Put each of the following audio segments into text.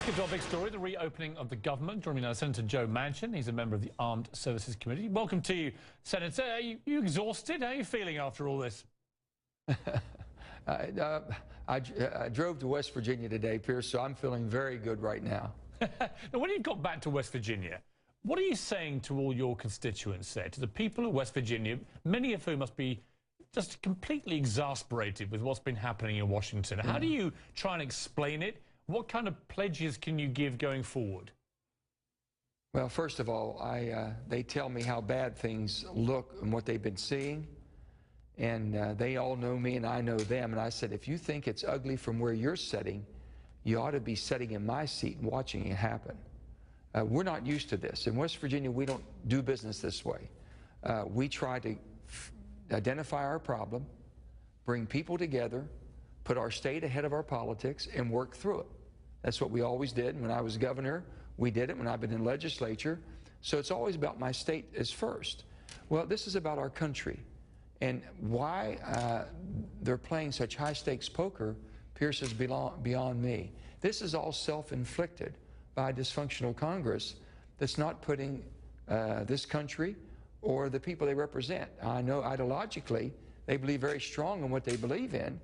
Get to our big story, the reopening of the government. Joining me now, Senator Joe Manchin. He's a member of the Armed Services Committee. Welcome to you, Senator. Are you exhausted? How are you feeling after all this? I drove to West Virginia today, Piers, so I'm feeling very good right now. Now, when you got back to West Virginia, what are you saying to all your constituents there, to the people of West Virginia, many of whom must be just completely exasperated with what's been happening in Washington? How do you try and explain it? What kind of pledges can you give going forward? Well, first of all, they tell me how bad things look and what they've been seeing. And they all know me and I know them. And I said, if you think it's ugly from where you're sitting, you ought to be sitting in my seat and watching it happen. We're not used to this. In West Virginia, we don't do business this way. We try to identify our problem, bring people together, put our state ahead of our politics, and work through it. That's what we always did. When I was governor, we did it. When I've been in legislature. So it's always about my state as first. Well, this is about our country. And why they're playing such high-stakes poker, Piers, is beyond me. This is all self-inflicted by a dysfunctional Congress that's not putting this country or the people they represent. I know ideologically they believe very strong in what they believe in.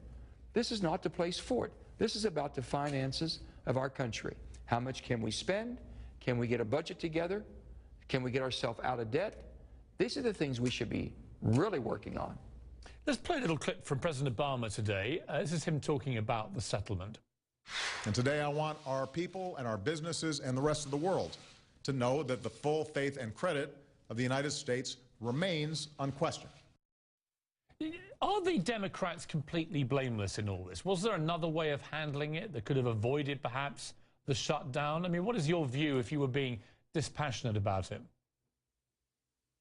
This is not the place for it. This is about the finances of our country. How much can we spend? Can we get a budget together? Can we get ourselves out of debt? These are the things we should be really working on. Let's play a little clip from President Obama today. This is him talking about the settlement. And today I want our people and our businesses and the rest of the world to know that the full faith and credit of the United States remains unquestioned. Are the Democrats completely blameless in all this? Was there another way of handling it that could have avoided perhaps the shutdown? I mean, what is your view if you were being dispassionate about it?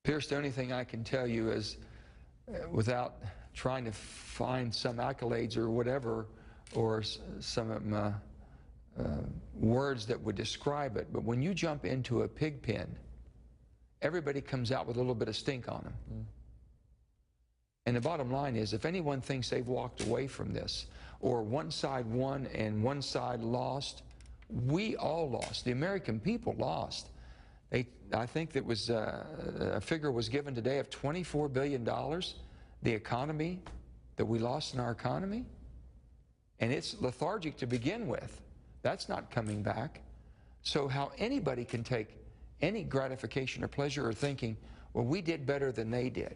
Piers, the only thing I can tell you is, without trying to find some accolades or whatever, or some words that would describe it, but when you jump into a pig pen, everybody comes out with a little bit of stink on them. And the bottom line is, if anyone thinks they've walked away from this, or one side won and one side lost, we all lost. The American people lost. I think that was a figure was given today of $24 billion, the economy that we lost in our economy. And it's lethargic to begin with. That's not coming back. So how anybody can take any gratification or pleasure or thinking, well, we did better than they did.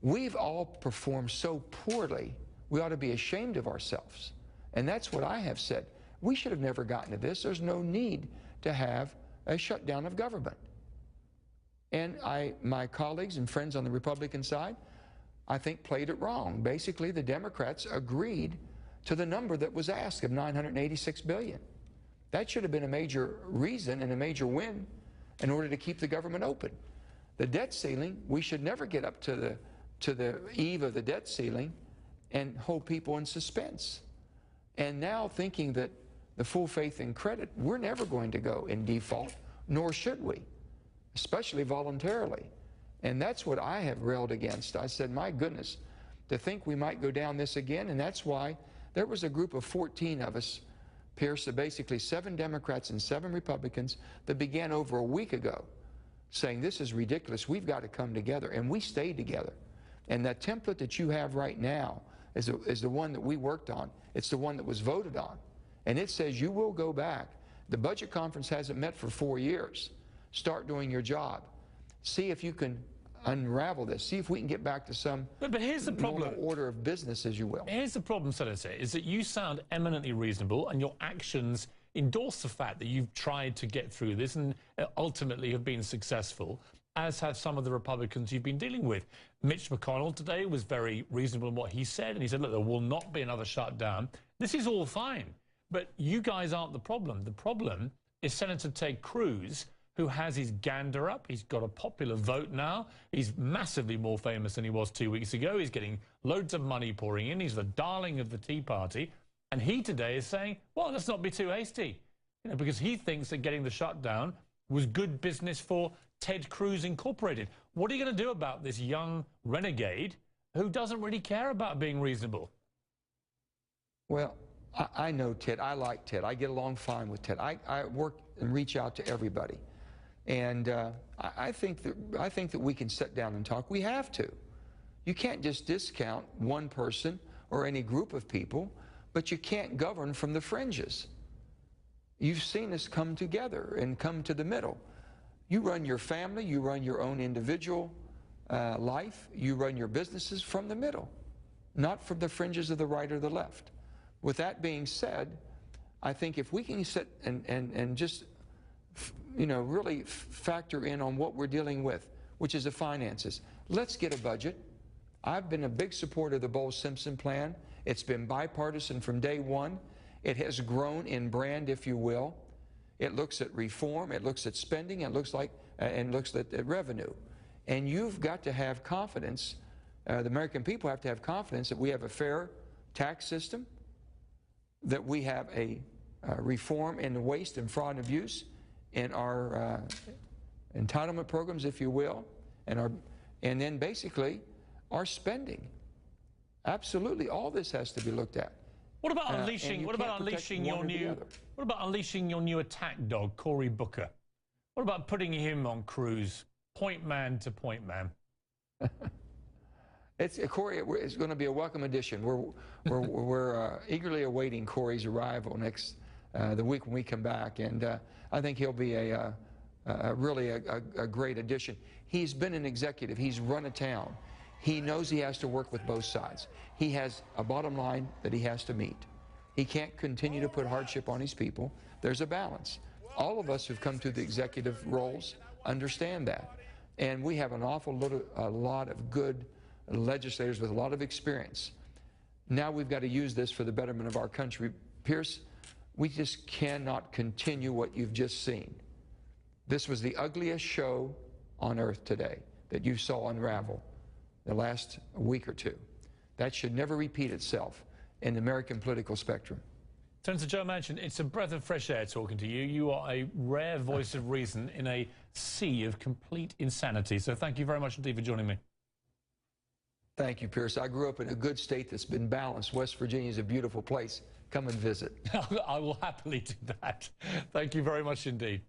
We've all performed so poorly, we ought to be ashamed of ourselves. And that's what I have said. We should have never gotten to this. There's no need to have a shutdown of government. And my colleagues and friends on the Republican side, I think, played it wrong. Basically, the Democrats agreed to the number that was asked of $986 billion. That should have been a major reason and a major win in order to keep the government open. The debt ceiling, we should never get up to the eve of the debt ceiling and hold people in suspense. And now thinking that the full faith and credit, we're never going to go in default, nor should we, especially voluntarily. And that's what I have railed against. I said, my goodness, to think we might go down this again. And that's why there was a group of 14 of us, Piers, basically 7 Democrats and 7 Republicans, that began over a week ago saying, this is ridiculous, we've got to come together. And we stayed together. And that template that you have right now is the one that we worked on. It's the one that was voted on. And it says you will go back. The budget conference hasn't met for 4 years. Start doing your job. See if you can unravel this. See if we can get back to some but here's the problem. Order of business, as you will. Here's the problem, Senator, is that you sound eminently reasonable and your actions endorse the fact that you've tried to get through this and ultimately have been successful, as have some of the Republicans you've been dealing with. Mitch McConnell today was very reasonable in what he said, and he said, look, there will not be another shutdown. This is all fine, but you guys aren't the problem. The problem is Senator Ted Cruz, who has his gander up. He's got a popular vote now. He's massively more famous than he was 2 weeks ago. He's getting loads of money pouring in. He's the darling of the Tea Party. And he today is saying, well, let's not be too hasty, because he thinks that getting the shutdown was good business for Ted Cruz Incorporated. What are you going to do about this young renegade who doesn't really care about being reasonable? Well, I know Ted. I like Ted. I get along fine with Ted. I work and reach out to everybody. And I think that we can sit down and talk. We have to. You can't just discount one person or any group of people, but you can't govern from the fringes. You've seen us come together and come to the middle. You run your family, you run your own individual life, you run your businesses from the middle, not from the fringes of the right or the left. With that being said, I think if we can sit and just, you know, really factor in on what we're dealing with, which is the finances. Let's get a budget. I've been a big supporter of the Bowles-Simpson plan. It's been bipartisan from day one. It has grown in brand, if you will. It looks at reform, it looks at spending, it looks like, and looks at revenue. And you've got to have confidence, the American people have to have confidence that we have a fair tax system, that we have a reform in the waste and fraud and abuse in our entitlement programs, if you will, and then basically our spending. Absolutely, all this has to be looked at. What about unleashing? What about unleashing your new? What about unleashing your new attack dog, Cory Booker? What about putting him on cruise, point man to point man? Cory is going to be a welcome addition. We're eagerly awaiting Cory's arrival the week when we come back, and I think he'll be really a great addition. He's been an executive. He's run a town. He knows he has to work with both sides. He has a bottom line that he has to meet. He can't continue to put hardship on his people. There's a balance. All of us who've come to the executive roles understand that. And we have an awful lot of good legislators with a lot of experience. Now we've got to use this for the betterment of our country. Piers, we just cannot continue what you've just seen. This was the ugliest show on earth today that you saw unravel the last week or two. That should never repeat itself in the American political spectrum. Senator Joe Manchin, it's a breath of fresh air talking to you. You are a rare voice of reason in a sea of complete insanity. So thank you very much indeed for joining me. Thank you, Piers. I grew up in a good state that's been balanced. West Virginia is a beautiful place. Come and visit. I will happily do that. Thank you very much indeed.